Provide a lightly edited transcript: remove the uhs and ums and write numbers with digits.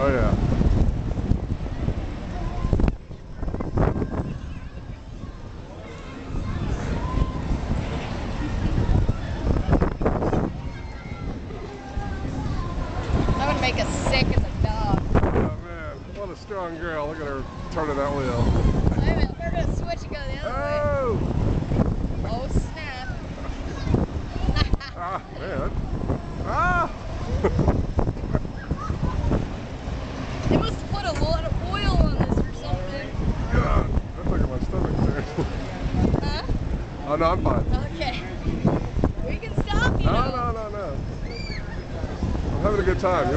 Oh yeah. That would make us sick as a dog. Oh man, what a strong girl. Look at her turning that wheel. Wait a minute, we're gonna switch and go the other Oh! way. Oh snap. Ah, man. Ah! They must have put a lot of oil on this or something. God, that's like my stomach there. Huh? Oh no, I'm fine. Okay. We can stop, you know. No. I'm having a good time.